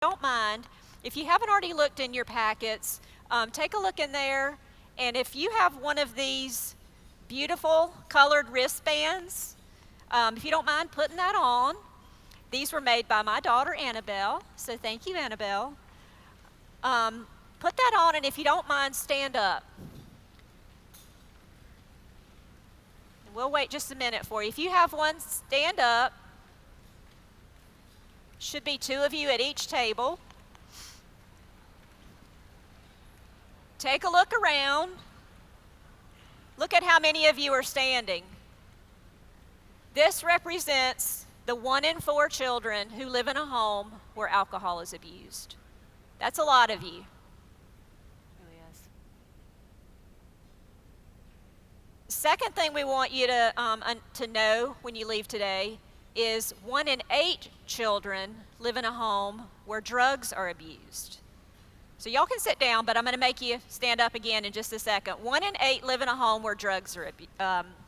don't mind, if you haven't already looked in your packets, take a look in there. And if you have one of these beautiful colored wristbands, if you don't mind putting that on, these were made by my daughter Annabelle, so thank you, Annabelle. Put that on, and if you don't mind, stand up. We'll wait just a minute for you. If you have one, stand up. Should be 2 of you at each table. Take a look around. Look at how many of you are standing. This represents the 1 in 4 children who live in a home where alcohol is abused. That's a lot of you. Second thing we want you to know when you leave today is 1 in 8 children live in a home where drugs are abused. So y'all can sit down, but I'm going to make you stand up again in just a second. 1 in 8 live in a home where drugs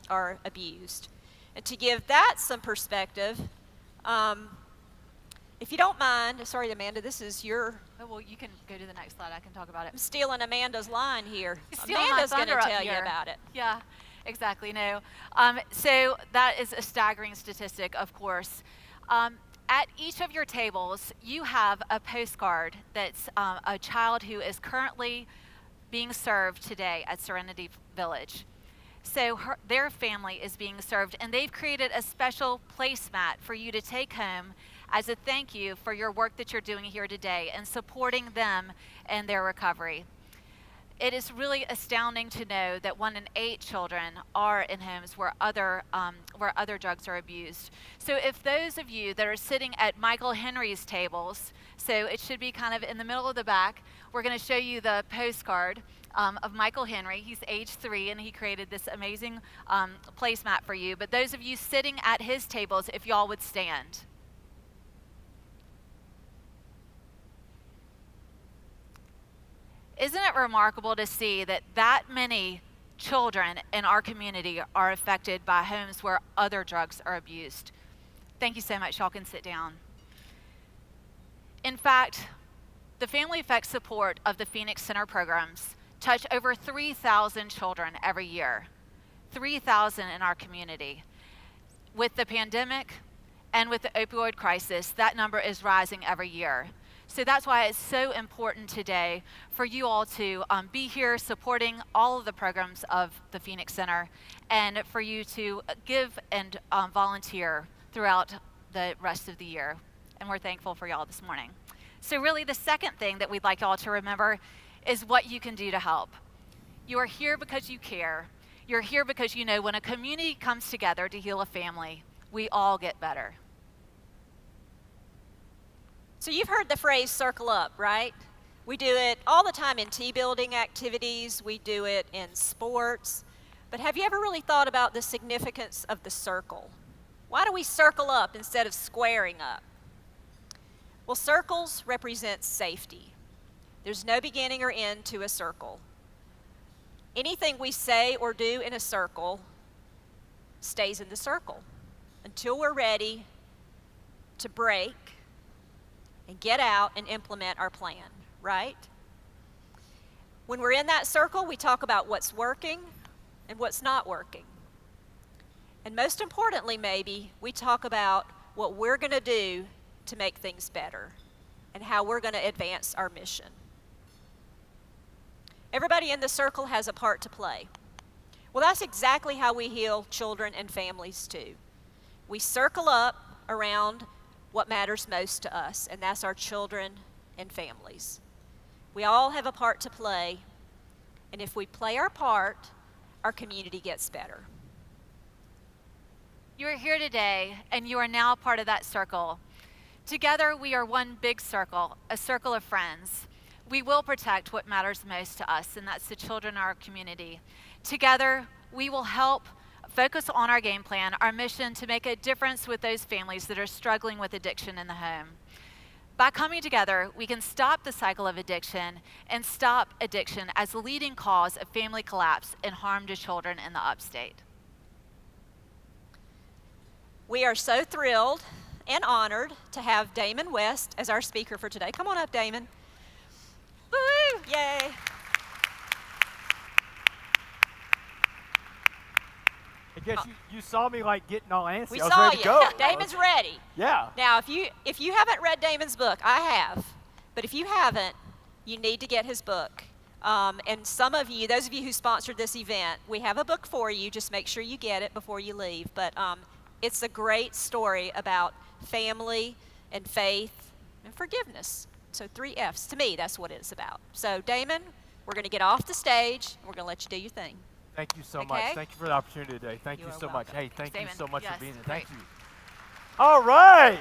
are abused. And to give that some perspective, if you don't mind, sorry, Amanda, this is your... Oh, well, you can go to the next slide. I can talk about it. I'm stealing Amanda's line here. Amanda's going to tell you about it. Yeah, exactly. No. So that is a staggering statistic, of course. At each of your tables, you have a postcard that's a child who is currently being served today at Serenity Village. So their family is being served, and they've created a special placemat for you to take home as a thank you for your work that you're doing here today and supporting them in their recovery. It is really astounding to know that 1 in 8 children are in homes where other drugs are abused. So if those of you that are sitting at Michael Henry's tables, so it should be kind of in the middle of the back, we're going to show you the postcard of Michael Henry. He's age 3, and he created this amazing placemat for you. But those of you sitting at his tables, if y'all would stand. Isn't it remarkable to see that many children in our community are affected by homes where other drugs are abused? Thank you so much. Y'all can sit down. In fact, the family effect support of the Phoenix Center programs touch over 3,000 children every year. 3,000 in our community. With the pandemic and with the opioid crisis, that number is rising every year. So that's why it's so important today for you all to be here supporting all of the programs of the Phoenix Center, and for you to give and volunteer throughout the rest of the year. And we're thankful for y'all this morning. So really the second thing that we'd like y'all to remember is what you can do to help. You are here because you care. You're here because you know when a community comes together to heal a family, we all get better. So you've heard the phrase circle up, right? We do it all the time in T-building activities. We do it in sports. But have you ever really thought about the significance of the circle? Why do we circle up instead of squaring up? Well, circles represent safety. There's no beginning or end to a circle. Anything we say or do in a circle stays in the circle until we're ready to break and get out and implement our plan, right? When we're in that circle, we talk about what's working and what's not working. And most importantly, maybe, we talk about what we're going to do to make things better and how we're going to advance our mission. Everybody in the circle has a part to play. Well, that's exactly how we heal children and families too. We circle up around what matters most to us, and that's our children and families. We all have a part to play, and if we play our part, our community gets better. You are here today, and you are now part of that circle. Together, we are one big circle, a circle of friends. We will protect what matters most to us, and that's the children in our community. Together, we will help focus on our game plan, our mission to make a difference with those families that are struggling with addiction in the home. By coming together, we can stop the cycle of addiction and stop addiction as the leading cause of family collapse and harm to children in the upstate. We are so thrilled and honored to have Damon West as our speaker for today. Come on up, Damon. Woo! Yay! I guess you saw me like getting all antsy. We I was saw ready you. to go. Damon's ready. Yeah. Now, if you haven't read Damon's book, I have, but if you haven't, you need to get his book. And some of you, those of you who sponsored this event, we have a book for you. Just make sure you get it before you leave. But it's a great story about family and faith and forgiveness. So 3 F's. To me, that's what it's about. So Damon, we're going to get off the stage, and we're going to let you do your thing. Thank you so Okay. much. Thank you for the opportunity today. Thank you You are so much. welcome. Hey, thank you Damon. so much Yes, for being here. great. Thank you. All right.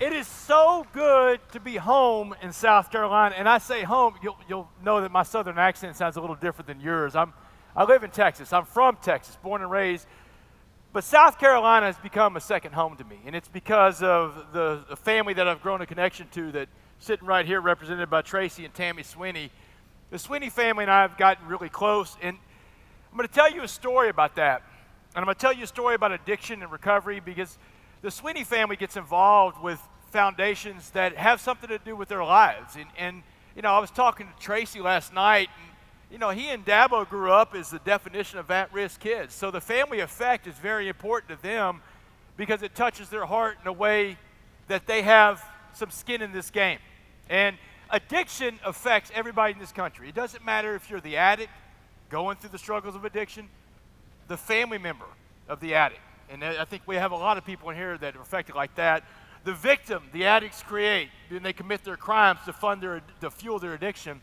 It is so good to be home in South Carolina. And I say home, you'll know that my southern accent sounds a little different than yours. I live in Texas. I'm from Texas, born and raised. But South Carolina has become a second home to me. And it's because of the family that I've grown a connection to that's sitting right here represented by Tracy and Tammy Swinney. The Swinney family and I have gotten really close. And I'm going to tell you a story about that. And I'm going to tell you a story about addiction and recovery because the Swinney family gets involved with foundations that have something to do with their lives. And you know, I was talking to Tracy last night, and, you know, he and Dabo grew up as the definition of at-risk kids. So the family effect is very important to them because it touches their heart in a way that they have some skin in this game. And addiction affects everybody in this country. It doesn't matter if you're the addict, going through the struggles of addiction, the family member of the addict. And I think we have a lot of people in here that are affected like that. The victim the addicts create when they commit their crimes to fuel their addiction.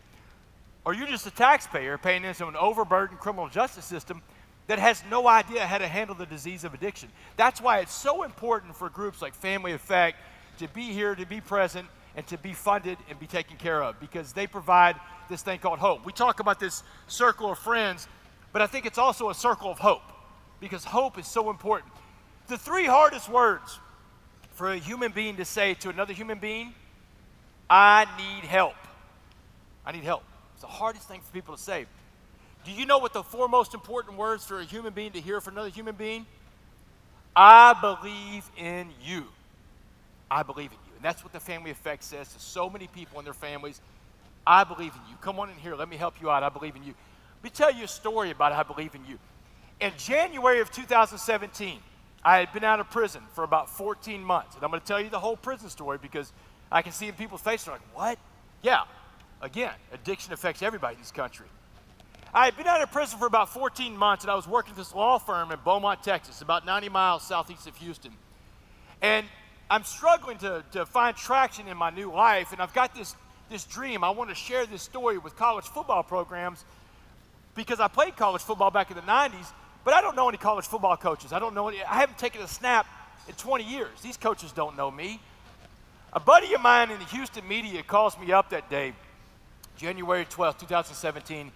Or you're just a taxpayer paying into an overburdened criminal justice system that has no idea how to handle the disease of addiction. That's why it's so important for groups like Family Effect to be here, to be present, and to be funded and be taken care of because they provide this thing called hope. We talk about this circle of friends, but I think it's also a circle of hope because hope is so important. The 3 hardest words for a human being to say to another human being, I need help. I need help. It's the hardest thing for people to say. Do you know what the 4 most important words for a human being to hear from another human being? I believe in you. I believe in you. And that's what the Family Effect says to so many people in their families. I believe in you. Come on in here. Let me help you out. I believe in you. Let me tell you a story about I believe in you. In January of 2017, I had been out of prison for about 14 months. And I'm going to tell you the whole prison story because I can see in people's faces, they're like, what? Yeah. Again, addiction affects everybody in this country. I had been out of prison for about 14 months, and I was working at this law firm in Beaumont, Texas, about 90 miles southeast of Houston. And I'm struggling to find traction in my new life, and I've got this dream. I want to share this story with college football programs because I played college football back in the 90s, but I don't know any college football coaches. I haven't taken a snap in 20 years. These coaches don't know me. A buddy of mine in the Houston media calls me up that day, January 12, 2017.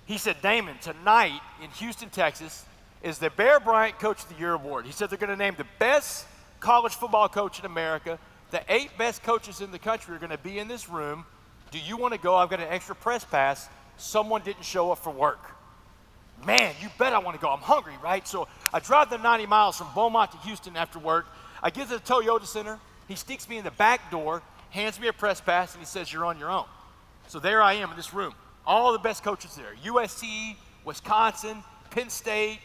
He said, Damon, tonight in Houston, Texas, is the Bear Bryant Coach of the Year Award. He said they're going to name the best college football coach in America. The 8 best coaches in the country are going to be in this room. Do you want to go? I've got an extra press pass. Someone didn't show up for work. Man, you bet I want to go. I'm hungry, right? So I drive the 90 miles from Beaumont to Houston after work. I get to the Toyota Center. He sneaks me in the back door, hands me a press pass, and he says, you're on your own. So there I am in this room. All the best coaches there. USC, Wisconsin, Penn State,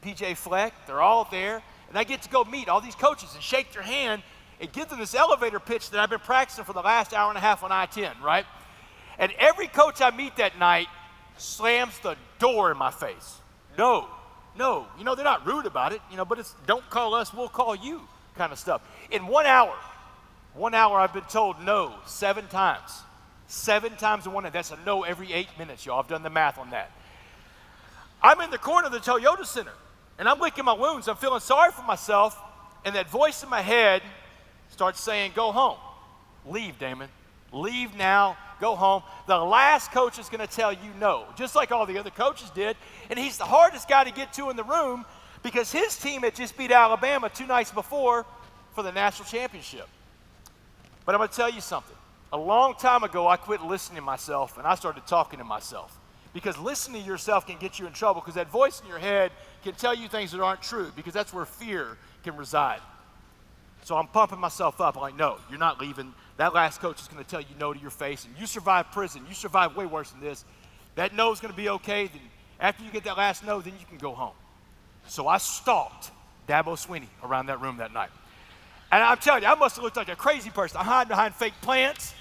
PJ Fleck, they're all there. And I get to go meet all these coaches and shake their hand and give them this elevator pitch that I've been practicing for the last hour and a half on I-10, right? And every coach I meet that night slams the door in my face. No. You know, they're not rude about it, you know, but it's don't call us, we'll call you kind of stuff. In 1 hour I've been told no 7 times. 7 times in 1 hour. That's a no every 8 minutes, y'all. I've done the math on that. I'm in the corner of the Toyota Center, and I'm licking my wounds. I'm feeling sorry for myself, and that voice in my head starts saying, go home. Leave, Damon. Leave now. Go home. The last coach is going to tell you no, just like all the other coaches did, and he's the hardest guy to get to in the room because his team had just beat Alabama 2 nights before for the national championship. But I'm going to tell you something. A long time ago, I quit listening to myself, and I started talking to myself. Because listening to yourself can get you in trouble because that voice in your head can tell you things that aren't true because that's where fear can reside. So I'm pumping myself up. I'm like, no, you're not leaving. That last coach is going to tell you no to your face, and you survived prison. You survived way worse than this. That no is going to be okay. Then after you get that last no, then you can go home. So I stalked Dabo Swinney around that room that night. And I'm telling you, I must have looked like a crazy person. I hide behind fake plants.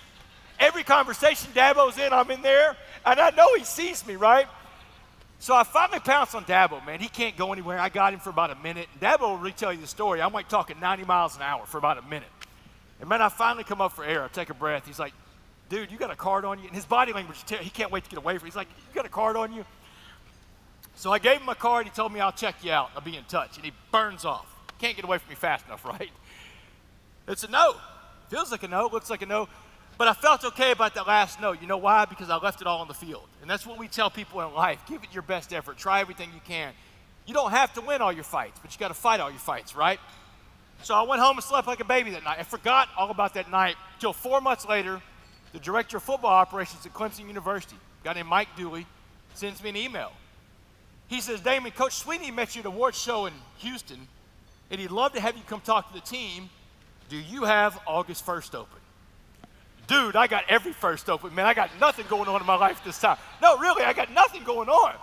Every conversation Dabo's in, I'm in there. And I know he sees me, right? So I finally pounced on Dabo, man. He can't go anywhere. I got him for about a minute. And Dabo will retell you the story. I'm like talking 90 miles an hour for about a minute. And man, I finally come up for air. I take a breath. He's like, dude, you got a card on you? And his body language, he can't wait to get away from me. He's like, you got a card on you? So I gave him my card. He told me, I'll check you out. I'll be in touch. And he burns off. Can't get away from me fast enough, right? It's a no. Feels like a no. Looks like a no. But I felt okay about that last no. You know why? Because I left it all on the field. And that's what we tell people in life. Give it your best effort. Try everything you can. You don't have to win all your fights, but you got to fight all your fights, right? So I went home and slept like a baby that night. I forgot all about that night until 4 months later, the director of football operations at Clemson University, a guy named Mike Dooley, sends me an email. He says, Damon, Coach Swinney met you at an awards show in Houston, and he'd love to have you come talk to the team. Do you have August 1st open? Dude, I got every first open. Man, I got nothing going on in my life this time. No, really, I got nothing going on.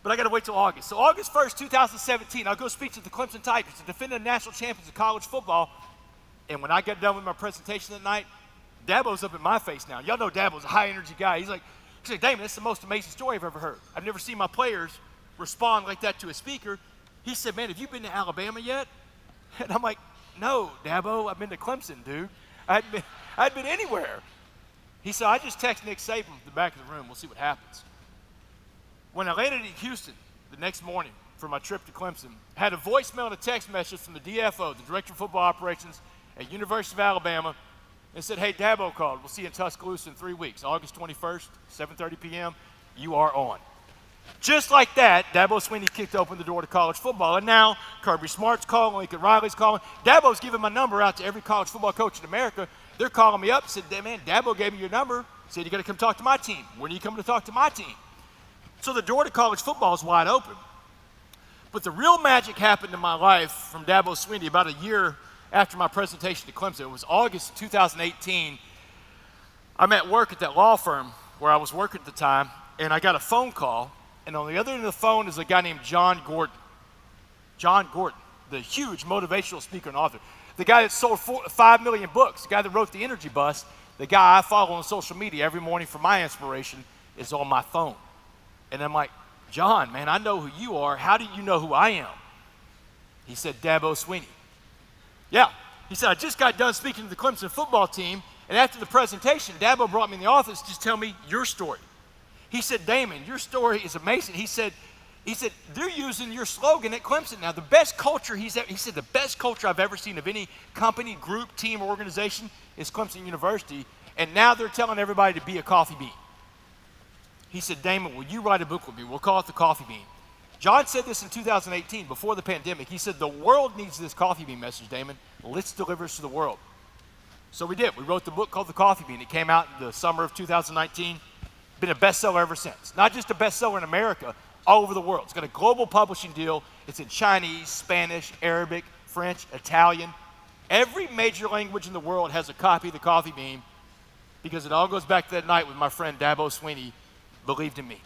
But I got to wait till August. So August 1st, 2017, I'll go speak to the Clemson Tigers, the defending national champions of college football. And when I got done with my presentation that night, Dabo's up in my face now. Y'all know Dabo's a high-energy guy. He's like, Damon, that's the most amazing story I've ever heard. I've never seen my players respond like that to a speaker. He said, man, have you been to Alabama yet? And I'm like, no, Dabo, I've been to Clemson, dude. I hadn't been anywhere. He said, I just text Nick Saban from the back of the room. We'll see what happens. When I landed in Houston the next morning for my trip to Clemson, I had a voicemail and a text message from the DFO, the Director of Football Operations at University of Alabama, and said, hey, Dabo called. We'll see you in Tuscaloosa in 3 weeks. August 21st, 7:30 p.m., you are on. Just like that, Dabo Swinney kicked open the door to college football. And now Kirby Smart's calling, Lincoln Riley's calling. Dabo's giving my number out to every college football coach in America. They're calling me up and said, man, Dabo gave me your number. Said, you got to come talk to my team. When are you coming to talk to my team? So the door to college football is wide open. But the real magic happened in my life from Dabo Swinney about a year after my presentation to Clemson. It was August 2018. I'm at work at that law firm where I was working at the time, and I got a phone call. And on the other end of the phone is a guy named John Gordon. John Gordon, the huge motivational speaker and author. The guy that sold 5 million books, the guy that wrote The Energy Bus, the guy I follow on social media every morning for my inspiration is on my phone. And I'm like, John, man, I know who you are. How do you know who I am? He said, Dabo Swinney. Yeah. He said, I just got done speaking to the Clemson football team, and after the presentation, Dabo brought me in the office to tell me your story. He said, Damon, your story is amazing. He said, they're using your slogan at Clemson now. The best culture, he said, the best culture I've ever seen of any company, group, team, or organization is Clemson University. And now they're telling everybody to be a coffee bean. He said, Damon, will you write a book with me? We'll call it The Coffee Bean. John said this in 2018, before the pandemic. He said, the world needs this coffee bean message, Damon. Let's deliver this to the world. So we did. We wrote the book called The Coffee Bean. It came out in the summer of 2019. Been a bestseller ever since. Not just a bestseller in America, all over the world. It's got a global publishing deal. It's in Chinese, Spanish, Arabic, French, Italian. Every major language in the world has a copy of The Coffee Bean because it all goes back to that night when my friend Dabo Swinney believed in me.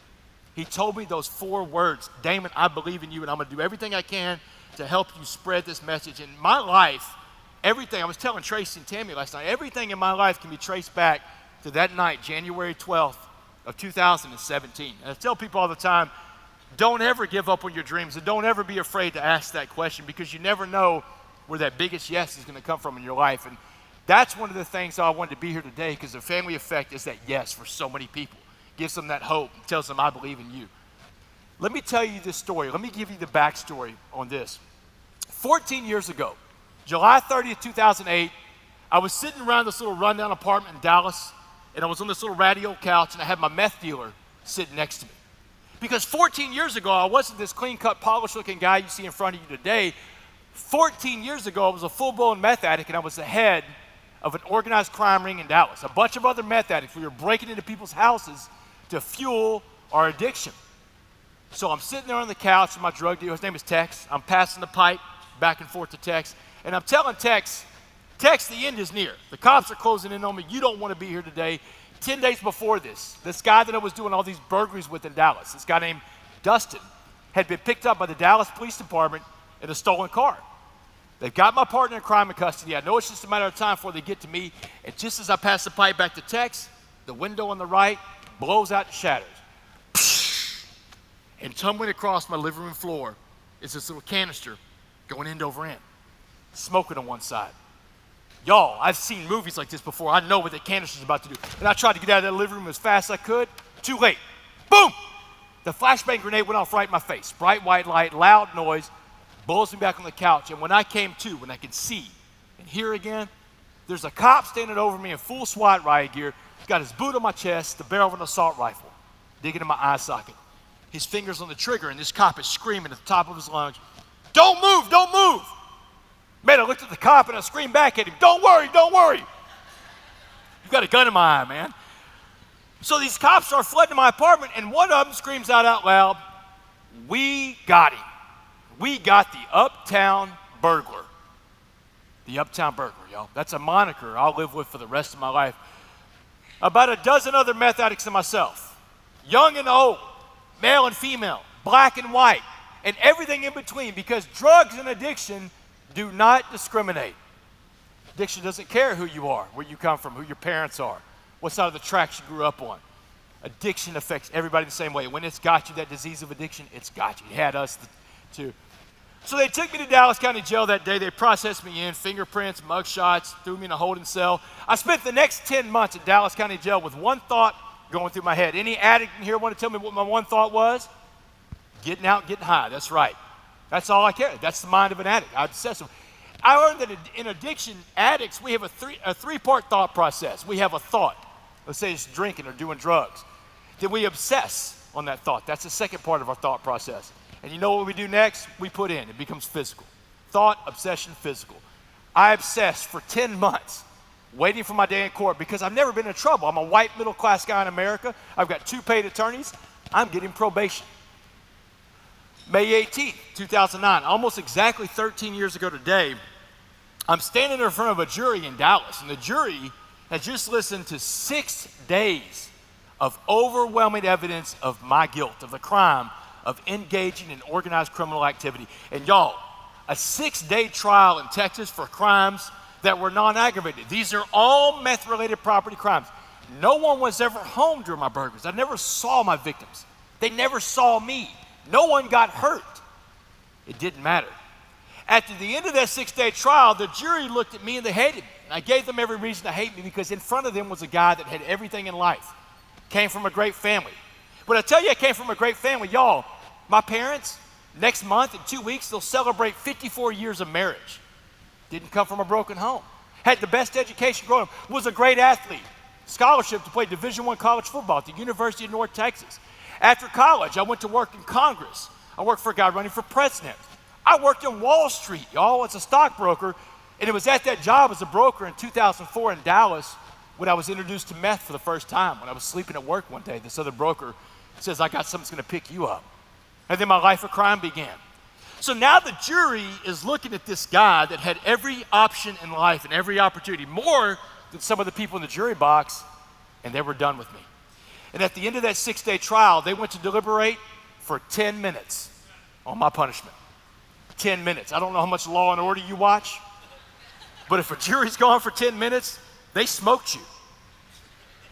He told me those 4 words, Damon, I believe in you, and I'm going to do everything I can to help you spread this message. In my life, everything, I was telling Tracy and Tammy last night, everything in my life can be traced back to that night, January 12th of 2017. And I tell people all the time, don't ever give up on your dreams, and don't ever be afraid to ask that question because you never know where that biggest yes is going to come from in your life. And that's one of the things I wanted to be here today because the family effect is that yes for so many people. Gives them that hope, tells them I believe in you. Let me tell you this story. Let me give you the backstory on this. 14 years ago, July 30th, 2008, I was sitting around this little rundown apartment in Dallas, and I was on this little ratty old couch, and I had my meth dealer sitting next to me. Because 14 years ago, I wasn't this clean-cut, polished-looking guy you see in front of you today. 14 years ago, I was a full-blown meth addict, and I was the head of an organized crime ring in Dallas. A bunch of other meth addicts. We were breaking into people's houses to fuel our addiction. So I'm sitting there on the couch with my drug dealer. His name is Tex. I'm passing the pipe back and forth to Tex. And I'm telling Tex, the end is near. The cops are closing in on me. You don't want to be here today. 10 days before this guy that I was doing all these burglaries with in Dallas, this guy named Dustin, had been picked up by the Dallas Police Department in a stolen car. They've got my partner in crime in custody. I know it's just a matter of time before they get to me. And just as I pass the pipe back to Tex, the window on the right blows out and shatters. And tumbling across my living room floor is this little canister going end over end, smoking on one side. Y'all, I've seen movies like this before. I know what the canister's about to do. And I tried to get out of that living room as fast as I could. Too late. Boom! The flashbang grenade went off right in my face. Bright white light, loud noise, blows me back on the couch. And when I came to, when I could see and hear again, there's a cop standing over me in full SWAT riot gear. He's got his boot on my chest, the barrel of an assault rifle, digging in my eye socket. His fingers on the trigger, and this cop is screaming at the top of his lungs, "Don't move, don't move!" Man, I looked at the cop and I screamed back at him, "Don't worry, don't worry." You've got a gun in my eye, man. So these cops are flooding to my apartment, and one of them screams out loud, "We got him. We got the Uptown Burglar." The Uptown Burglar, y'all. That's a moniker I'll live with for the rest of my life. About a dozen other meth addicts and myself, young and old, male and female, black and white, and everything in between, because drugs and addiction do not discriminate. Addiction doesn't care who you are, where you come from, who your parents are, what side of the tracks you grew up on. Addiction affects everybody the same way. When it's got you, that disease of addiction, it's got you. It had us too. So they took me to Dallas County Jail that day. They processed me in, fingerprints, mug shots, threw me in a holding cell. I spent the next 10 months at Dallas County Jail with one thought going through my head. Any addict in here want to tell me what my one thought was? Getting out, getting high. That's right. That's all I cared. That's the mind of an addict. I obsess with. I learned that in addiction, addicts, we have a three-part thought process. We have a thought. Let's say it's drinking or doing drugs. Then we obsess on that thought. That's the second part of our thought process. And you know what we do next? We put in. It becomes physical. Thought, obsession, physical. I obsessed for 10 months waiting for my day in court because I've never been in trouble. I'm a white middle-class guy in America. I've got 2 paid attorneys. I'm getting probation. May 18th, 2009, almost exactly 13 years ago today, I'm standing in front of a jury in Dallas, and the jury had just listened to 6 days of overwhelming evidence of my guilt, of the crime of engaging in organized criminal activity. And y'all, a 6-day trial in Texas for crimes that were non-aggravated. These are all meth-related property crimes. No one was ever home during my burglaries. I never saw my victims. They never saw me. No one got hurt. It didn't matter. At the end of that 6-day trial, the jury looked at me and they hated me. And I gave them every reason to hate me because in front of them was a guy that had everything in life. Came from a great family. When I tell you I came from a great family, y'all, my parents, next month in 2 weeks, they'll celebrate 54 years of marriage. Didn't come from a broken home. Had the best education growing up. Was a great athlete. Scholarship to play Division I college football at the University of North Texas. After college, I went to work in Congress. I worked for a guy running for president. I worked in Wall Street, y'all, as a stockbroker. And it was at that job as a broker in 2004 in Dallas when I was introduced to meth for the first time. When I was sleeping at work one day, this other broker says, "I got something that's going to pick you up." And then my life of crime began. So now the jury is looking at this guy that had every option in life and every opportunity, more than some of the people in the jury box, and they were done with me. And at the end of that 6-day trial, they went to deliberate for 10 minutes on my punishment. 10 minutes. I don't know how much Law and Order you watch, but if a jury's gone for 10 minutes, they smoked you.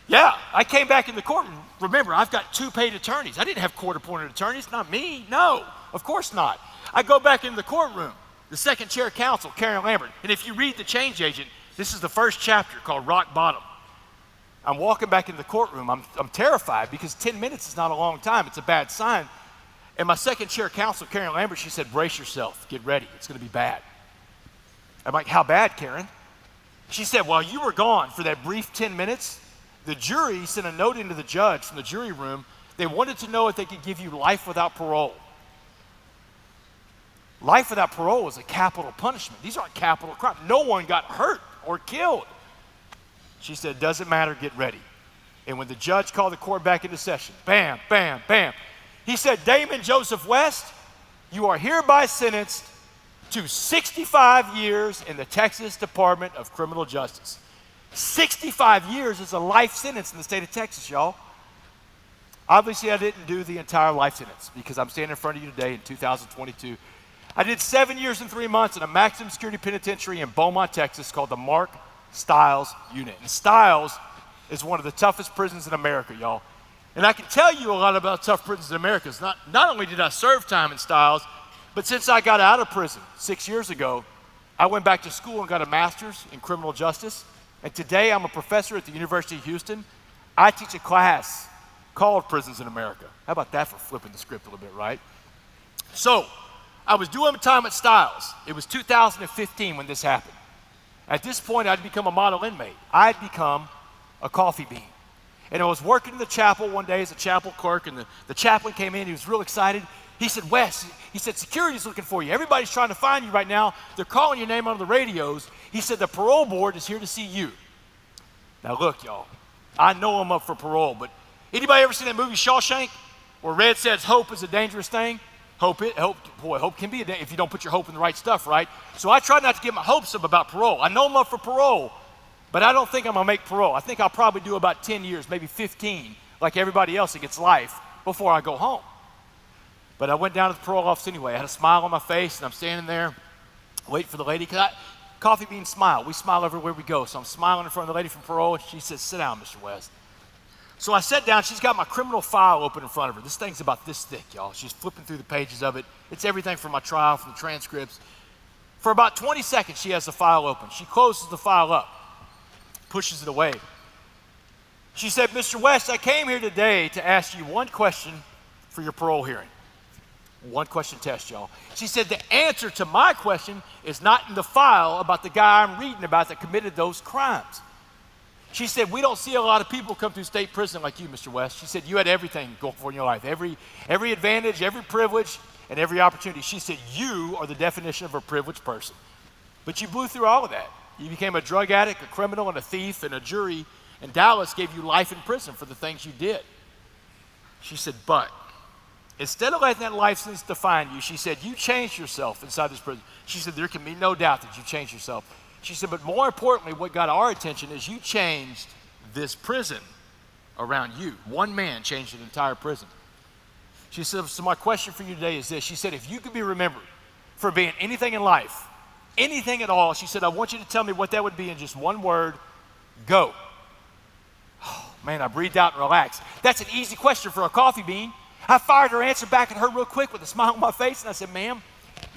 Yeah, I came back in the courtroom. Remember, I've got 2 paid attorneys. I didn't have court-appointed attorneys, not me. No, of course not. I go back in the courtroom, the second chair counsel, Karen Lambert, and if you read The Change Agent, this is the first chapter called Rock Bottom. I'm walking back in the courtroom. I'm terrified because 10 minutes is not a long time. It's a bad sign. And my second chair counsel, Karen Lambert, she said, "Brace yourself. Get ready. It's going to be bad." I'm like, "How bad, Karen?" She said, "While you were gone for that brief 10 minutes, the jury sent a note into the judge from the jury room. They wanted to know if they could give you life without parole." Life without parole is a capital punishment. These aren't capital crimes. No one got hurt or killed. She said, "Doesn't matter, get ready." And when the judge called the court back into session, bam, bam, bam, he said, "Damon Joseph West, you are hereby sentenced to 65 years in the Texas Department of Criminal Justice. 65 years is a life sentence in the state of Texas, y'all. Obviously, I didn't do the entire life sentence because I'm standing in front of you today in 2022. I did 7 years and 3 months in a maximum security penitentiary in Beaumont, Texas called the Mark Stiles Unit. And Stiles is one of the toughest prisons in America, y'all. And I can tell you a lot about tough prisons in America. Not only did I serve time in Stiles, but since I got out of prison 6 years ago, I went back to school and got a master's in criminal justice. And today I'm a professor at the University of Houston. I teach a class called Prisons in America. How about that for flipping the script a little bit, right? So I was doing time at Stiles. It was 2015 when this happened. At this point, I'd become a model inmate. I'd become a coffee bean. And I was working in the chapel one day as a chapel clerk, and the chaplain came in. He was real excited. He said, Wes, he said, security's looking for you. Everybody's trying to find you right now. They're calling your name on the radios. He said, the parole board is here to see you. Now look, y'all, I know I'm up for parole, but anybody ever seen that movie Shawshank where Red says hope is a dangerous thing? Hope can be if you don't put your hope in the right stuff, right? So I try not to get my hopes up about parole. I know I'm up for parole, but I don't think I'm gonna make parole. I think I'll probably do about 10 years, maybe 15, like everybody else that gets life before I go home. But I went down to the parole office anyway. I had a smile on my face, and I'm standing there waiting for the lady. Coffee bean smile. We smile everywhere we go. So I'm smiling in front of the lady from parole, and she says, sit down, Mr. West. So I sat down. She's got my criminal file open in front of her. This thing's about this thick, y'all. She's flipping through the pages of it. It's everything from my trial, from the transcripts. For about 20 seconds, she has the file open. She closes the file up, pushes it away. She said, Mr. West, I came here today to ask you one question for your parole hearing. One question test, y'all. She said, the answer to my question is not in the file about the guy I'm reading about that committed those crimes. She said, we don't see a lot of people come through state prison like you, Mr. West. She said, you had everything going for in your life, every advantage, every privilege, and every opportunity. She said, you are the definition of a privileged person. But you blew through all of that. You became a drug addict, a criminal, and a thief, and a jury, and Dallas gave you life in prison for the things you did. She said, but instead of letting that life sentence define you, she said, you changed yourself inside this prison. She said, there can be no doubt that you changed yourself. She said, but more importantly, what got our attention is you changed this prison around you. One man changed an entire prison. She said, so my question for you today is this. She said, if you could be remembered for being anything in life, anything at all, she said, I want you to tell me what that would be in just one word, go. Oh, man, I breathed out and relaxed. That's an easy question for a coffee bean. I fired her answer back at her real quick with a smile on my face, and I said, ma'am,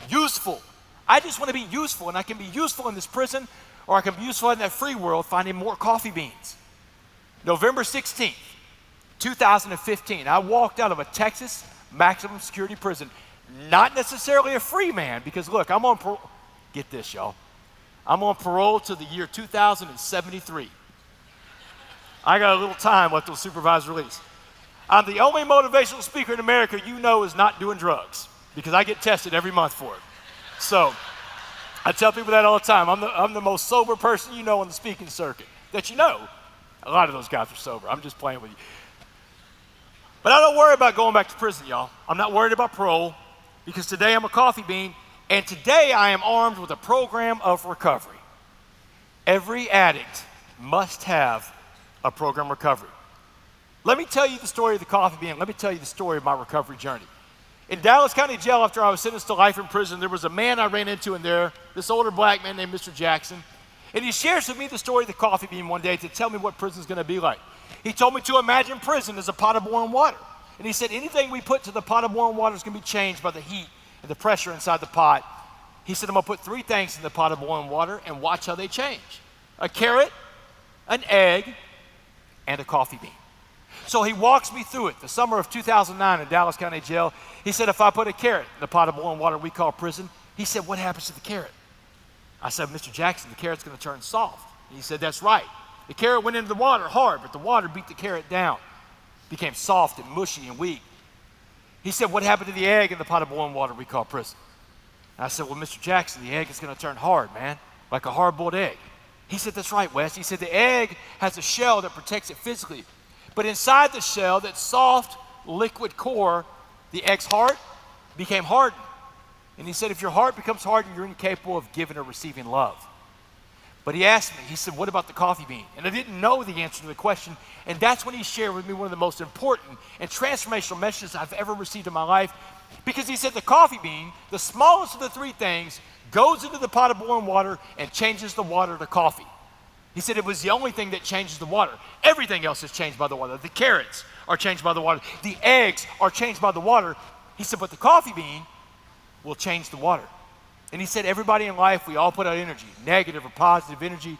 useful. I just want to be useful, and I can be useful in this prison, or I can be useful in that free world finding more coffee beans. November 16th, 2015, I walked out of a Texas maximum security prison, not necessarily a free man, because look, I'm on parole. Get this, y'all. I'm on parole to the year 2073. I got a little time left till supervised release. I'm the only motivational speaker in America you know is not doing drugs, because I get tested every month for it. So I tell people that all the time. I'm the most sober person you know on the speaking circuit that you know. A lot of those guys are sober. I'm just playing with you. But I don't worry about going back to prison, y'all. I'm not worried about parole because today I'm a coffee bean, and today I am armed with a program of recovery. Every addict must have a program of recovery. Let me tell you the story of the coffee bean. Let me tell you the story of my recovery journey. In Dallas County Jail, after I was sentenced to life in prison, there was a man I ran into in there, this older black man named Mr. Jackson, and he shares with me the story of the coffee bean one day to tell me what prison's gonna be like. He told me to imagine prison as a pot of boiling water. And he said, anything we put to the pot of boiling water is gonna be changed by the heat and the pressure inside the pot. He said, I'm gonna put three things in the pot of boiling water and watch how they change. A carrot, an egg, and a coffee bean. So he walks me through it. The summer of 2009 in Dallas County Jail, he said, if I put a carrot in the pot of boiling water we call prison, he said, what happens to the carrot? I said, Mr. Jackson, the carrot's gonna turn soft. And he said, that's right. The carrot went into the water hard, but the water beat the carrot down. Became soft and mushy and weak. He said, what happened to the egg in the pot of boiling water we call prison? And I said, well, Mr. Jackson, the egg is gonna turn hard, man, like a hard-boiled egg. He said, that's right, Wes. He said, the egg has a shell that protects it physically. But inside the shell, that soft, liquid core, the egg's heart became hardened. And he said, if your heart becomes hardened, you're incapable of giving or receiving love. But he asked me, he said, what about the coffee bean? And I didn't know the answer to the question. And that's when he shared with me one of the most important and transformational messages I've ever received in my life. Because he said the coffee bean, the smallest of the three things, goes into the pot of boiling water and changes the water to coffee. He said it was the only thing that changes the water. Everything else is changed by the water. The carrots are changed by the water. The eggs are changed by the water. He said, but the coffee bean will change the water. And he said, everybody in life, we all put out energy, negative or positive energy.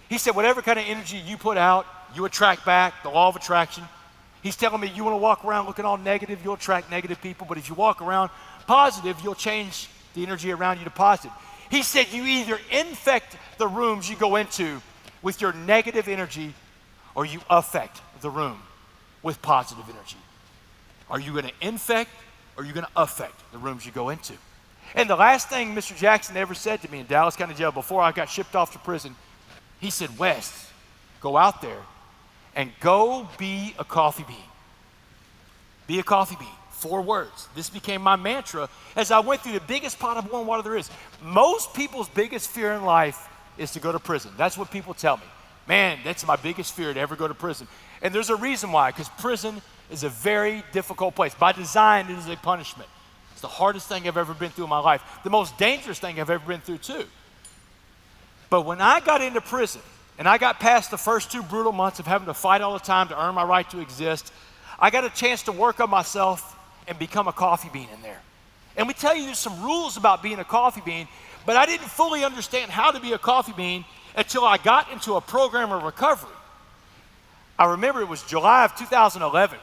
He said, whatever kind of energy you put out, you attract back, the law of attraction. He's telling me you want to walk around looking all negative, you'll attract negative people. But if you walk around positive, you'll change the energy around you to positive. He said you either infect the rooms you go into with your negative energy, or you affect the room with positive energy. Are you going to infect, or are you going to affect the rooms you go into? And the last thing Mr. Jackson ever said to me in Dallas County Jail before I got shipped off to prison, he said, Wes, go out there and go be a coffee bean. Be a coffee bean. 4 words. This became my mantra as I went through the biggest pot of warm water there is. Most people's biggest fear in life is to go to prison. That's what people tell me. Man, that's my biggest fear, to ever go to prison. And there's a reason why, because prison is a very difficult place. By design, it is a punishment. It's the hardest thing I've ever been through in my life. The most dangerous thing I've ever been through too. But when I got into prison, and I got past the first 2 brutal months of having to fight all the time to earn my right to exist, I got a chance to work on myself and become a coffee bean in there. And we tell you there's some rules about being a coffee bean, but I didn't fully understand how to be a coffee bean until I got into a program of recovery. I remember it was July of 2011.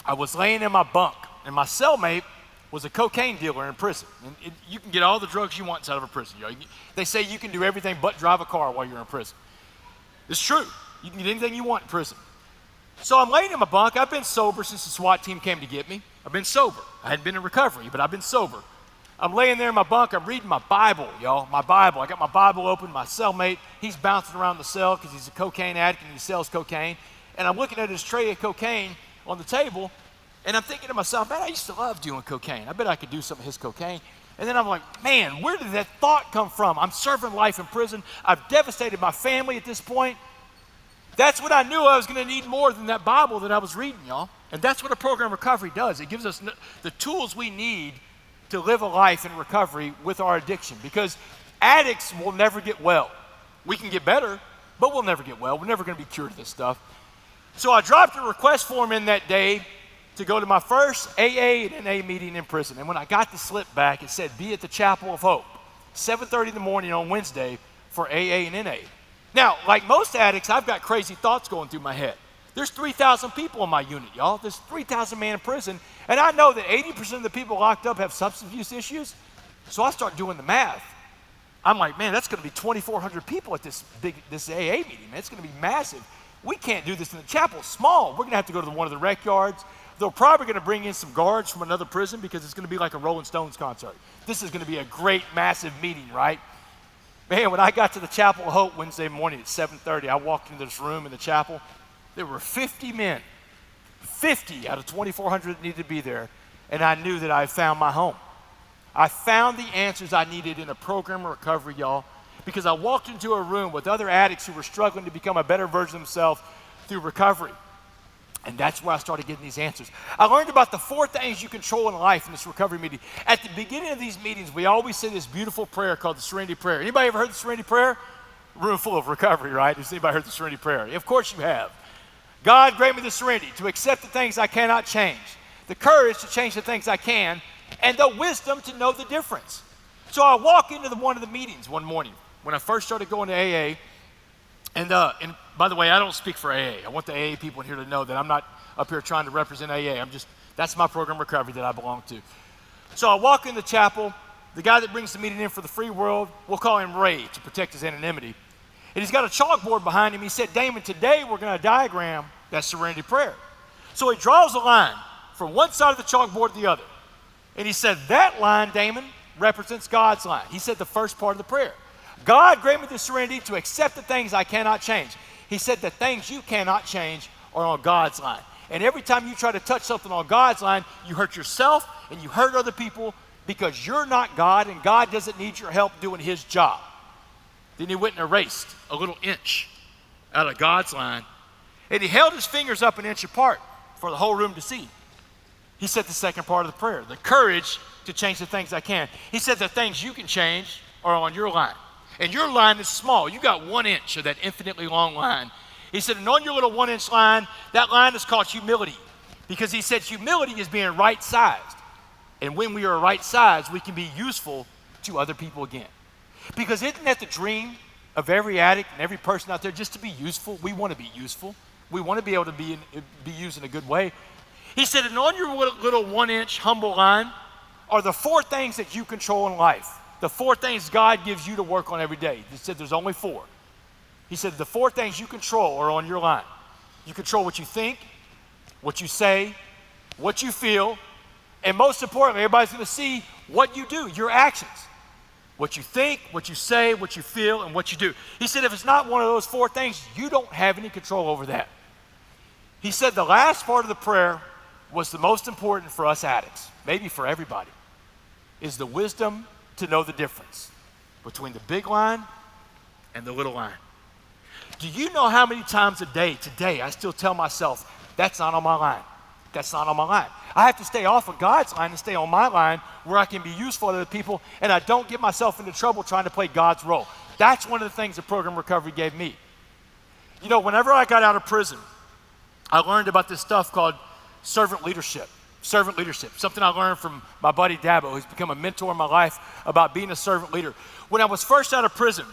I was laying in my bunk, and my cellmate was a cocaine dealer in prison. And you can get all the drugs you want inside of a prison. You know, they say you can do everything but drive a car while you're in prison. It's true. You can get anything you want in prison. So I'm laying in my bunk. I've been sober since the SWAT team came to get me. I've been sober. I hadn't been in recovery, but I've been sober. I'm laying there in my bunk. I'm reading my Bible, y'all. My Bible. I got my Bible open. My cellmate, he's bouncing around the cell because he's a cocaine addict and he sells cocaine. And I'm looking at his tray of cocaine on the table, and I'm thinking to myself, man, I used to love doing cocaine. I bet I could do some of his cocaine. And then I'm like, man, where did that thought come from? I'm serving life in prison. I've devastated my family at this point. That's when I knew I was going to need more than that Bible that I was reading, y'all. And that's what a program recovery does. It gives us the tools we need to live a life in recovery with our addiction, because addicts will never get well. We can get better, but we'll never get well. We're never going to be cured of this stuff. So I dropped a request form in that day to go to my first AA and NA meeting in prison. And when I got the slip back, it said, be at the Chapel of Hope, 7:30 in the morning on Wednesday for AA and NA. Now, like most addicts, I've got crazy thoughts going through my head. There's 3,000 people in my unit, y'all. There's 3,000 men in prison. And I know that 80% of the people locked up have substance use issues. So I start doing the math. I'm like, man, that's going to be 2,400 people at this AA meeting, man. It's going to be massive. We can't do this in the chapel. It's small. We're going to have to go to one of the rec yards. They're probably going to bring in some guards from another prison because it's going to be like a Rolling Stones concert. This is going to be a great, massive meeting, right? Man, when I got to the Chapel of Hope Wednesday morning at 7:30, I walked into this room in the chapel. There were 50 men, 50 out of 2,400 that needed to be there, and I knew that I found my home. I found the answers I needed in a program of recovery, y'all, because I walked into a room with other addicts who were struggling to become a better version of themselves through recovery. And that's where I started getting these answers. I learned about the 4 things you control in life in this recovery meeting. At the beginning of these meetings, we always say this beautiful prayer called the Serenity Prayer. Anybody ever heard the Serenity Prayer? Room full of recovery, right? Has anybody heard the Serenity Prayer? Of course you have. God, grant me the serenity to accept the things I cannot change, the courage to change the things I can, and the wisdom to know the difference. So I walk into one of the meetings one morning when I first started going to AA. And by the way, I don't speak for AA. I want the AA people in here to know that I'm not up here trying to represent AA. That's my program recovery that I belong to. So I walk in the chapel. The guy that brings the meeting in for the free world, we'll call him Ray to protect his anonymity. And he's got a chalkboard behind him. He said, Damon, today we're going to diagram that serenity prayer. So he draws a line from one side of the chalkboard to the other. And he said, that line, Damon, represents God's line. He said the first part of the prayer. God, grant me the serenity to accept the things I cannot change. He said the things you cannot change are on God's line. And every time you try to touch something on God's line, you hurt yourself and you hurt other people because you're not God and God doesn't need your help doing his job. Then he went and erased a little inch out of God's line, and he held his fingers up an inch apart for the whole room to see. He said the second part of the prayer, the courage to change the things I can. He said the things you can change are on your line. And your line is small. You got 1 inch of that infinitely long line. He said, and on your little 1 inch line, that line is called humility. Because he said humility is being right-sized. And when we are right-sized, we can be useful to other people again. Because isn't that the dream of every addict and every person out there, just to be useful? We want to be useful. We want to be able to be used in a good way. He said, and on your little 1 inch humble line are the 4 things that you control in life. The 4 things God gives you to work on every day. He said there's only 4. He said the 4 things you control are on your line. You control what you think, what you say, what you feel, and most importantly, everybody's going to see what you do, your actions. What you think, what you say, what you feel, and what you do. He said if it's not one of those 4 things, you don't have any control over that. He said the last part of the prayer was the most important for us addicts, maybe for everybody, is the wisdom to know the difference between the big line and the little line. Do you know how many times a day, today, I still tell myself, that's not on my line. That's not on my line. I have to stay off of God's line and stay on my line where I can be useful to other people and I don't get myself into trouble trying to play God's role. That's one of the things that Program Recovery gave me. You know, whenever I got out of prison, I learned about this stuff called servant leadership. Servant leadership, something I learned from my buddy Dabo, who's become a mentor in my life about being a servant leader. When I was first out of prison,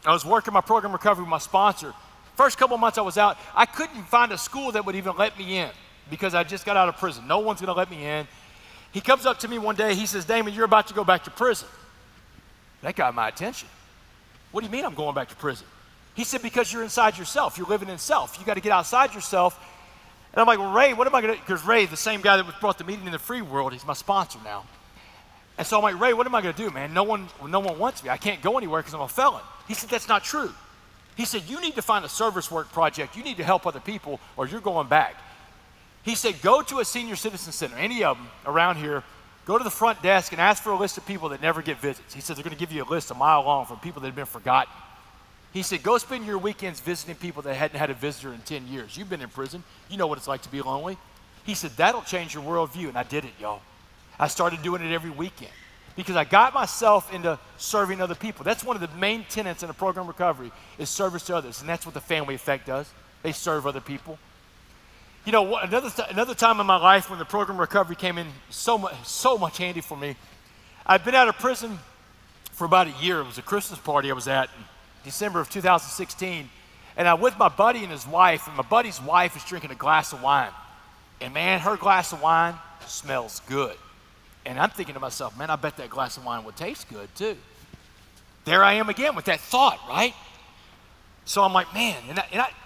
I was working my Program Recovery with my sponsor. First couple of months I was out, I couldn't find a school that would even let me in because I just got out of prison. No one's gonna let me in. He comes up to me one day, he says, Damon, you're about to go back to prison. That got my attention. What do you mean I'm going back to prison? He said, because you're inside yourself, you're living in self. You gotta get outside yourself. And I'm like, well, Ray, what am I going to do? Because Ray, the same guy that brought the meeting in the free world, he's my sponsor now. And so I'm like, Ray, what am I going to do, man? No one wants me. I can't go anywhere because I'm a felon. He said, that's not true. He said, you need to find a service work project. You need to help other people or you're going back. He said, go to a senior citizen center, any of them around here, go to the front desk and ask for a list of people that never get visits. He said, they're going to give you a list a mile long from people that have been forgotten. He said, go spend your weekends visiting people that hadn't had a visitor in 10 years. You've been in prison. You know what it's like to be lonely. He said, that'll change your worldview. And I did it, y'all. I started doing it every weekend because I got myself into serving other people. That's one of the main tenets in a Program Recovery is service to others. And that's what the Family Effect does. They serve other people. You know, another time in my life when the Program Recovery came in so much handy for me, I'd been out of prison for about a year. It was a Christmas party I was at. December of 2016, and I'm with my buddy and his wife, and my buddy's wife is drinking a glass of wine. And man, her glass of wine smells good. And I'm thinking to myself, man, I bet that glass of wine would taste good too. There I am again with that thought, right? So I'm like, man,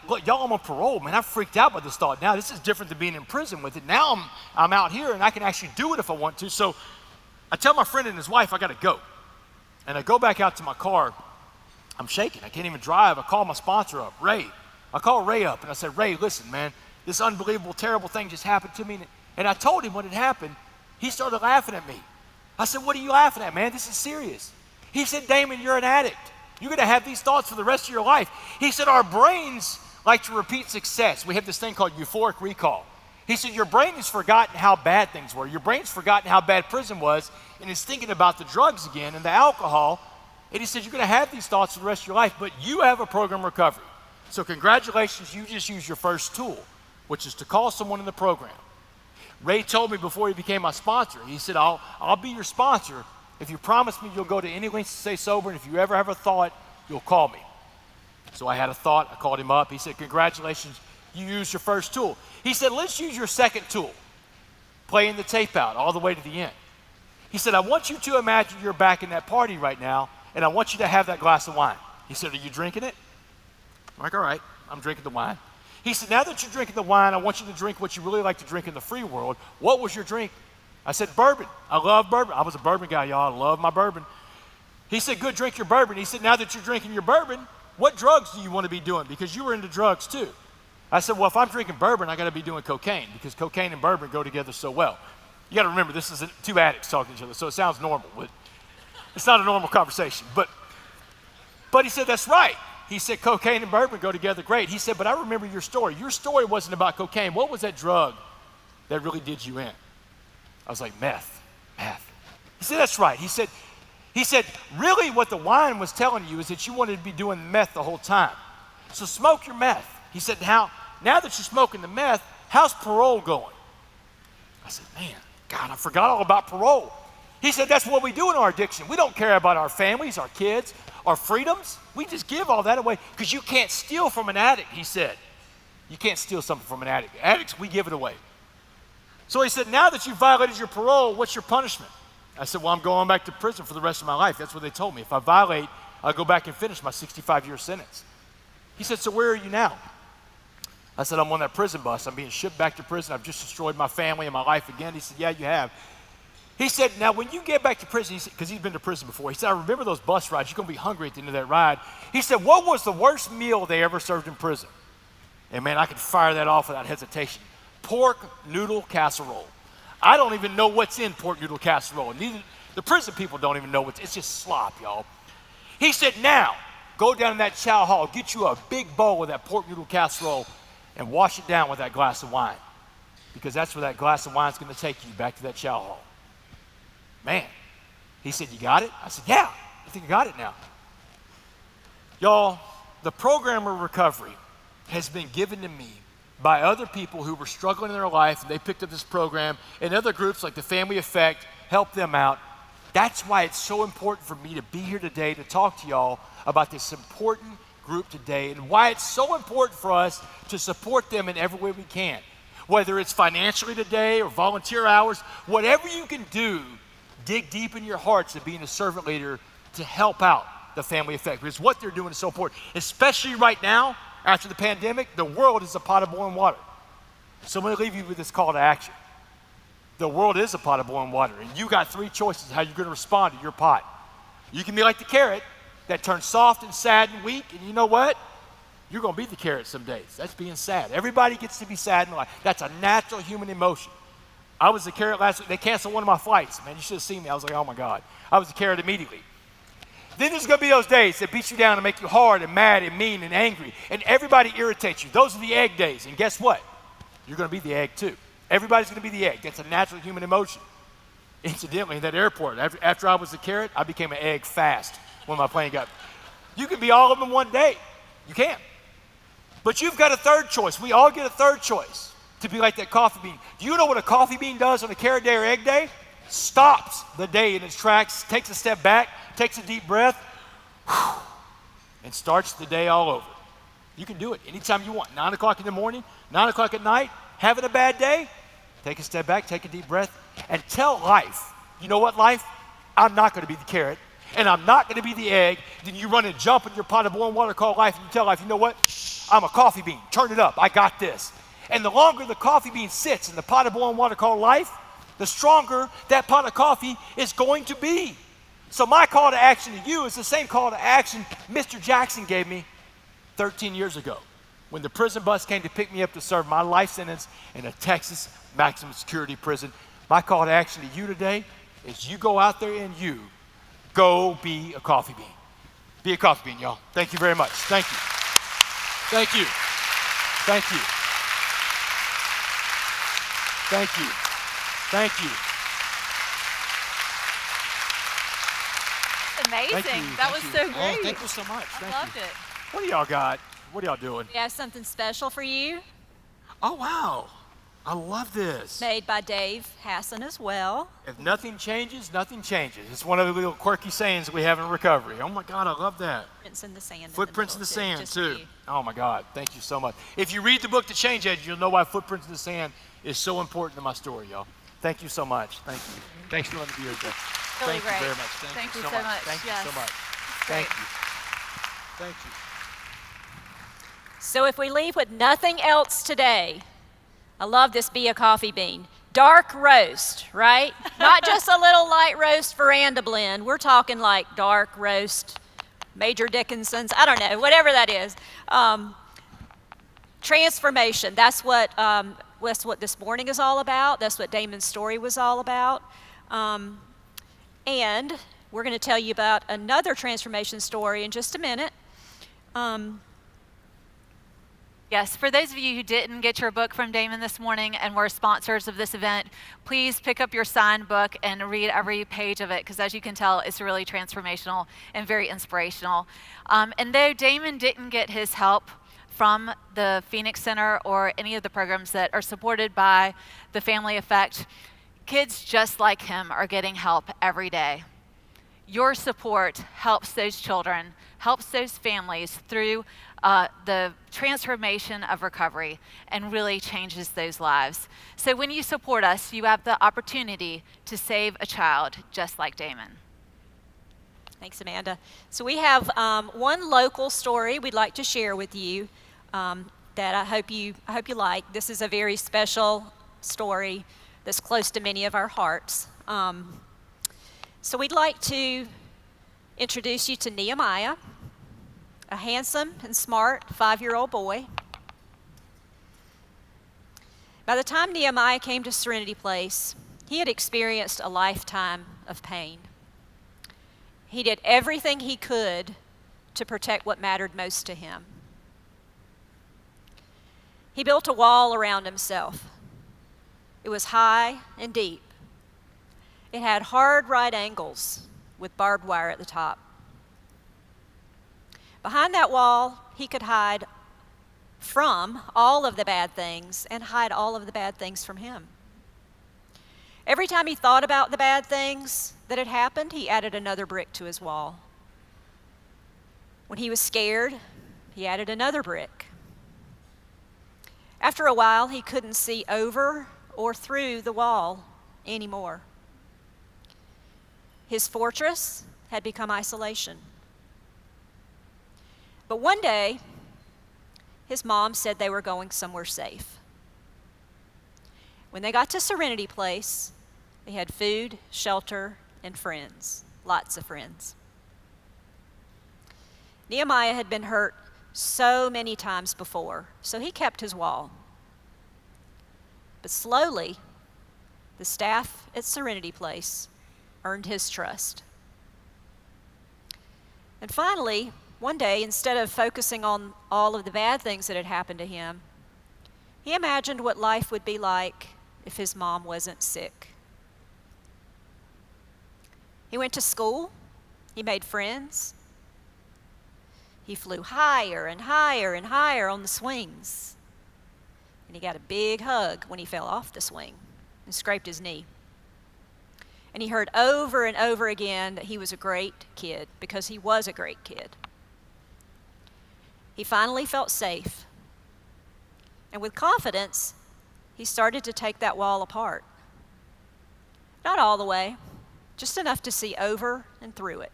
look, y'all, I'm on parole, man. I'm freaked out by this thought. Now this is different than being in prison with it. Now I'm out here and I can actually do it if I want to. So I tell my friend and his wife I gotta go. And I go back out to my car. I'm shaking. I can't even drive. I call my sponsor up, Ray. I call Ray up and I said, Ray, listen, man, this unbelievable, terrible thing just happened to me. And I told him what had happened. He started laughing at me. I said, what are you laughing at, man? This is serious. He said, Damon, you're an addict. You're going to have these thoughts for the rest of your life. He said, our brains like to repeat success. We have this thing called euphoric recall. He said, your brain has forgotten how bad things were. Your brain's forgotten how bad prison was and is thinking about the drugs again and the alcohol. And he said, you're going to have these thoughts for the rest of your life, but you have a Program Recovery. So congratulations, you just used your first tool, which is to call someone in the program. Ray told me before he became my sponsor, he said, I'll be your sponsor if you promise me you'll go to any lengths to stay sober, and if you ever have a thought, you'll call me. So I had a thought, I called him up. He said, congratulations, you used your first tool. He said, let's use your second tool, playing the tape out all the way to the end. He said, I want you to imagine you're back in that party right now, and I want you to have that glass of wine. He said, are you drinking it? I'm like, all right, I'm drinking the wine. He said, now that you're drinking the wine, I want you to drink what you really like to drink in the free world. What was your drink? I said, bourbon. I love bourbon. I was a bourbon guy, y'all. I love my bourbon. He said, good, drink your bourbon. He said, now that you're drinking your bourbon, what drugs do you want to be doing? Because you were into drugs too. I said, well, if I'm drinking bourbon, I got to be doing cocaine because cocaine and bourbon go together so well. You got to remember, this is two addicts talking to each other, so it sounds normal, but it's not a normal conversation. But he said, that's right. He said, cocaine and bourbon go together great. He said, but I remember your story. Your story wasn't about cocaine. What was that drug that really did you in? I was like, meth. He said, that's right. He said, really what the wine was telling you is that you wanted to be doing meth the whole time. So smoke your meth. He said, now that you're smoking the meth, how's parole going? I said, man, God, I forgot all about parole. He said, that's what we do in our addiction. We don't care about our families, our kids, our freedoms. We just give all that away because you can't steal from an addict, he said. You can't steal something from an addict. Addicts, we give it away. So he said, now that you violated your parole, what's your punishment? I said, well, I'm going back to prison for the rest of my life. That's what they told me. If I violate, I'll go back and finish my 65-year sentence. He said, so where are you now? I said, I'm on that prison bus. I'm being shipped back to prison. I've just destroyed my family and my life again. He said, yeah, you have. He said, now when you get back to prison, because he's been to prison before, he said, I remember those bus rides. You're going to be hungry at the end of that ride. He said, what was the worst meal they ever served in prison? And man, I could fire that off without hesitation. Pork noodle casserole. I don't even know what's in pork noodle casserole. And the prison people don't even know it's just slop, y'all. He said, now, go down in that chow hall, get you a big bowl of that pork noodle casserole, and wash it down with that glass of wine. Because that's where that glass of wine is going to take you, back to that chow hall. Man, he said, you got it? I said, yeah, I think I got it now. Y'all, the program of recovery has been given to me by other people who were struggling in their life, and they picked up this program, and other groups like the Family Effect helped them out. That's why it's so important for me to be here today to talk to y'all about this important group today, and why it's so important for us to support them in every way we can. Whether it's financially today or volunteer hours, whatever you can do, dig deep in your hearts of being a servant leader to help out the Family Effect, because what they're doing is so important, especially right now after the pandemic. The world is a pot of boiling water. So I'm going to leave you with this call to action. The world is a pot of boiling water, and you got three choices how you're going to respond to your pot. You can be like the carrot that turns soft and sad and weak, and you know what? You're going to be the carrot some days. That's being sad. Everybody gets to be sad in life. That's a natural human emotion. I was the carrot last week. They canceled one of my flights. Man, you should have seen me. I was like, oh my God. I was the carrot immediately. Then there's going to be those days that beat you down and make you hard and mad and mean and angry, and everybody irritates you. Those are the egg days, and guess what? You're going to be the egg too. Everybody's going to be the egg. That's a natural human emotion. Incidentally, in that airport, after I was the carrot, I became an egg fast when my plane got. You can be all of them one day. You can. But you've got a third choice. We all get a third choice to be like that coffee bean. Do you know what a coffee bean does on a carrot day or egg day? Stops the day in its tracks, takes a step back, takes a deep breath, and starts the day all over. You can do it anytime you want. 9 o'clock in the morning, 9 o'clock at night, having a bad day, take a step back, take a deep breath, and tell life, you know what, life? I'm not going to be the carrot, and I'm not going to be the egg. Then you run and jump in your pot of boiling water called life, and you tell life, you know what? I'm a coffee bean. Turn it up. I got this. And the longer the coffee bean sits in the pot of boiling water called life, the stronger that pot of coffee is going to be. So my call to action to you is the same call to action Mr. Jackson gave me 13 years ago when the prison bus came to pick me up to serve my life sentence in a Texas maximum security prison. My call to action to you today is you go out there and you go be a coffee bean. Be a coffee bean, y'all. Thank you very much. Thank you. Thank you. Thank you. Thank you. Thank you. Amazing. Thank you. That Thank was you. so great. Oh, thank you so much. I Thank loved you. it. What do y'all got? What are y'all doing? We have something special for you, Oh, wow. I love this. made by Dave Hassan as well. If nothing changes, nothing changes. It's one of the little quirky sayings we have in recovery. Oh my God, I love that. Footprints in the sand. Footprints in the sand, just for too. you. Oh my God, thank you so much. If you read the book, The Change Agent, you'll know why Footprints in the Sand is so important to my story, y'all. Thank you so much. Thank you. Thanks for letting me be here, Jeff. Really Thank great. you very much. Thank you you so so much. much. Thank Yes. you so much. Great. Thank you. Thank you. So if we leave with nothing else today, I love this Be a Coffee Bean. Dark roast, right? Not just a little light roast veranda blend. We're talking like dark roast, Major Dickinson's, I don't know, whatever that is. Transformation, that's what that's what this morning is all about. That's what Damon's story was all about. And we're going to tell you about another transformation story in just a minute. Yes, for those of you who didn't get your book from Damon this morning and were sponsors of this event, please pick up your signed book and read every page of it, because as you can tell, it's really transformational and very inspirational. And though Damon didn't get his help from the Phoenix Center or any of the programs that are supported by the Family Effect, kids just like him are getting help every day. Your support helps those children, helps those families through the transformation of recovery, and really changes those lives. So when you support us, you have the opportunity to save a child just like Damon. Thanks, Amanda. So we have one local story we'd like to share with you that I hope you like. This is a very special story that's close to many of our hearts. So we'd like to introduce you to Nehemiah, a handsome and smart 5-year-old boy. By the time Nehemiah came to Serenity Place, he had experienced a lifetime of pain. He did everything he could to protect what mattered most to him. He built a wall around himself. It was high and deep. It had hard right angles with barbed wire at the top. Behind that wall, he could hide from all of the bad things and hide all of the bad things from him. Every time he thought about the bad things that had happened, he added another brick to his wall. When he was scared, he added another brick. After a while, he couldn't see over or through the wall anymore. His fortress had become isolation. But one day, his mom said they were going somewhere safe. When they got to Serenity Place, they had food, shelter, and friends, lots of friends. Nehemiah had been hurt so many times before, so he kept his wall. But slowly, the staff at Serenity Place earned his trust. And finally, one day, instead of focusing on all of the bad things that had happened to him, he imagined what life would be like if his mom wasn't sick. He went to school. He made friends. He flew higher and higher and higher on the swings. And he got a big hug when he fell off the swing and scraped his knee. And he heard over and over again that he was a great kid, because he was a great kid. He finally felt safe. And with confidence, he started to take that wall apart. Not all the way, just enough to see over and through it.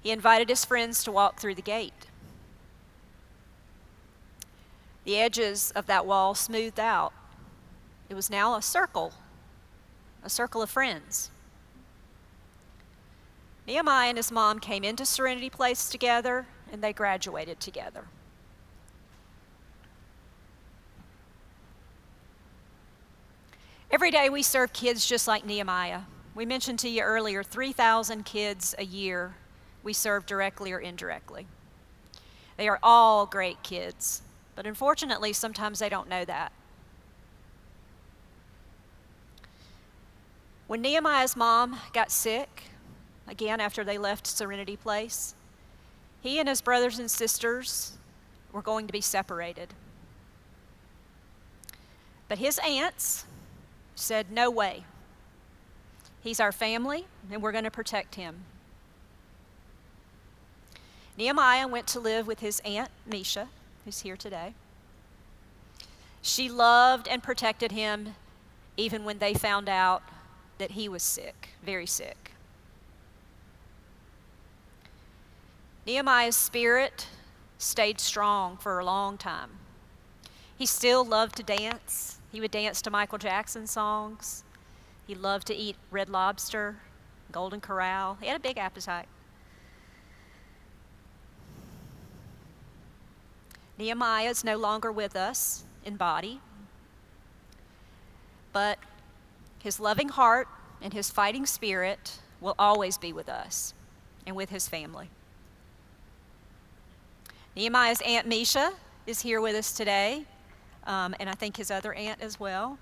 He invited his friends to walk through the gate. The edges of that wall smoothed out. It was now a circle of friends. Nehemiah and his mom came into Serenity Place together, and they graduated together. Every day we serve kids just like Nehemiah. We mentioned to you earlier, 3,000 kids a year we serve directly or indirectly. They are all great kids, but unfortunately sometimes they don't know that. When Nehemiah's mom got sick, again after they left Serenity Place, he and his brothers and sisters were going to be separated. But his aunts said, "No way. He's our family, and we're going to protect him." Nehemiah went to live with his Aunt Misha, who's here today. She loved and protected him even when they found out that he was sick, very sick. Nehemiah's spirit stayed strong for a long time. He still loved to dance. He would dance to Michael Jackson songs. He loved to eat Red Lobster, Golden Corral. He had a big appetite. Nehemiah is no longer with us in body, but his loving heart and his fighting spirit will always be with us and with his family. Nehemiah's Aunt Misha is here with us today, and I think his other aunt as well.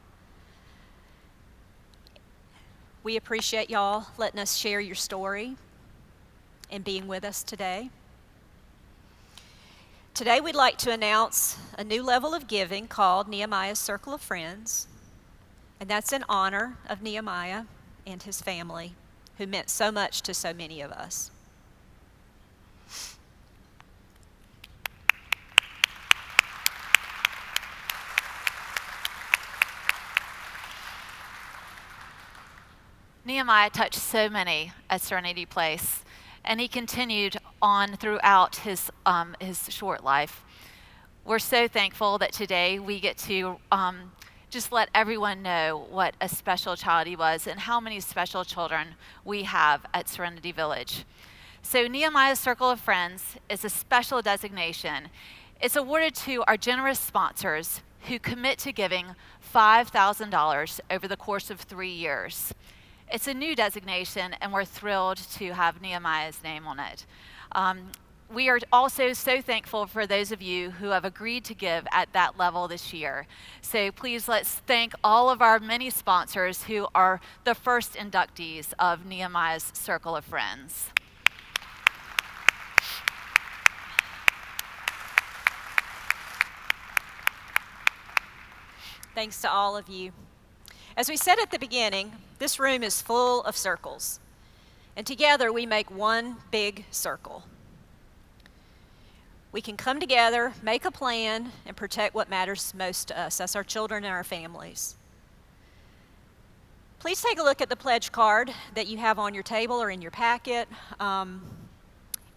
We appreciate y'all letting us share your story and being with us today. Today we'd like to announce a new level of giving called Nehemiah's Circle of Friends, and that's in honor of Nehemiah and his family, who meant so much to so many of us. Nehemiah touched so many at Serenity Place, and he continued on throughout his short life. We're so thankful that today we get to just let everyone know what a special child he was and how many special children we have at Serenity Village. So Nehemiah's Circle of Friends is a special designation. It's awarded to our generous sponsors who commit to giving $5,000 over the course of 3 years. It's a new designation, and we're thrilled to have Nehemiah's name on it. We are also so thankful for those of you who have agreed to give at that level this year. So please let's thank all of our many sponsors who are the first inductees of Nehemiah's Circle of Friends. Thanks to all of you. As we said at the beginning, this room is full of circles, and together we make one big circle. We can come together, make a plan, and protect what matters most to us. That's our children and our families. Please take a look at the pledge card that you have on your table or in your packet.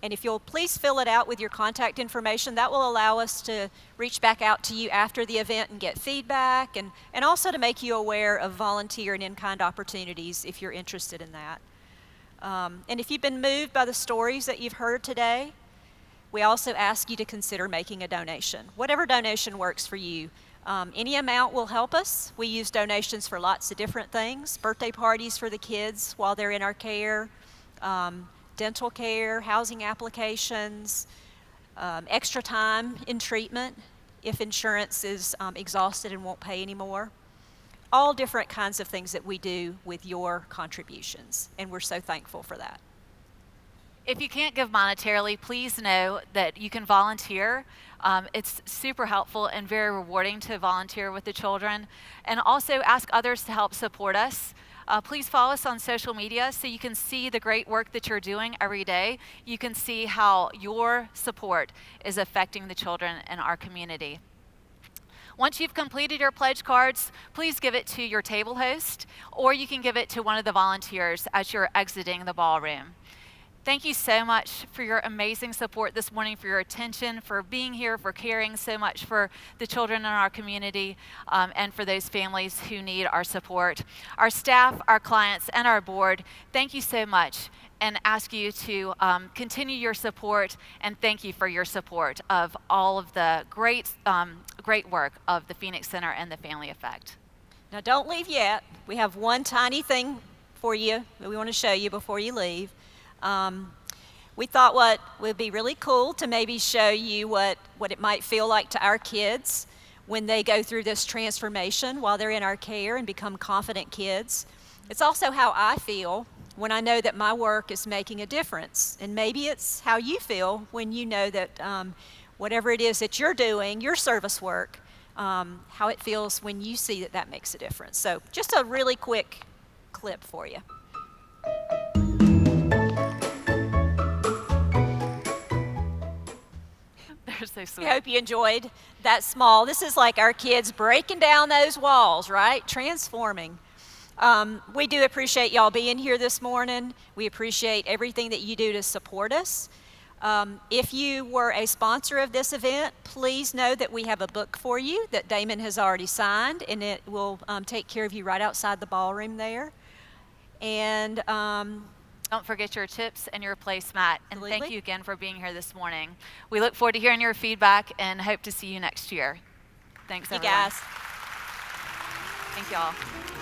And if you'll please fill it out with your contact information, that will allow us to reach back out to you after the event and get feedback, and also to make you aware of volunteer and in-kind opportunities if you're interested in that. And if you've been moved by the stories that you've heard today, we also ask you to consider making a donation. Whatever donation works for you. Any amount will help us. We use donations for lots of different things: birthday parties for the kids while they're in our care, dental care, housing applications, extra time in treatment if insurance is exhausted and won't pay anymore. All different kinds of things that we do with your contributions, and we're so thankful for that. If you can't give monetarily, please know that you can volunteer. It's super helpful and very rewarding to volunteer with the children, and also ask others to help support us. Please follow us on social media so you can see the great work that you're doing every day. You can see how your support is affecting the children in our community. Once you've completed your pledge cards, please give it to your table host, or you can give it to one of the volunteers as you're exiting the ballroom. Thank you so much for your amazing support this morning, for your attention, for being here, for caring so much for the children in our community, and for those families who need our support. Our staff, our clients, and our board, thank you so much, and ask you to continue your support, and thank you for your support of all of the great work of the Phoenix Center and the Family Effect. Now don't leave yet. We have one tiny thing for you that we want to show you before you leave. We thought what would be really cool to maybe show you what it might feel like to our kids when they go through this transformation while they're in our care and become confident kids. It's also how I feel when I know that my work is making a difference. And maybe it's how you feel when you know that whatever it is that you're doing, your service work, how it feels when you see that that makes a difference. So just a really quick clip for you. They're so sweet. We hope you enjoyed that small. This is like our kids breaking down those walls, right? Transforming. We do appreciate y'all being here this morning. We appreciate everything that you do to support us. If you were a sponsor of this event, please know that we have a book for you that Damon has already signed, and it will take care of you right outside the ballroom there. And don't forget your tips and your placemat. And Absolutely. Thank you again for being here this morning. We look forward to hearing your feedback and hope to see you next year. Thanks, You everyone. guys. Thank y'all.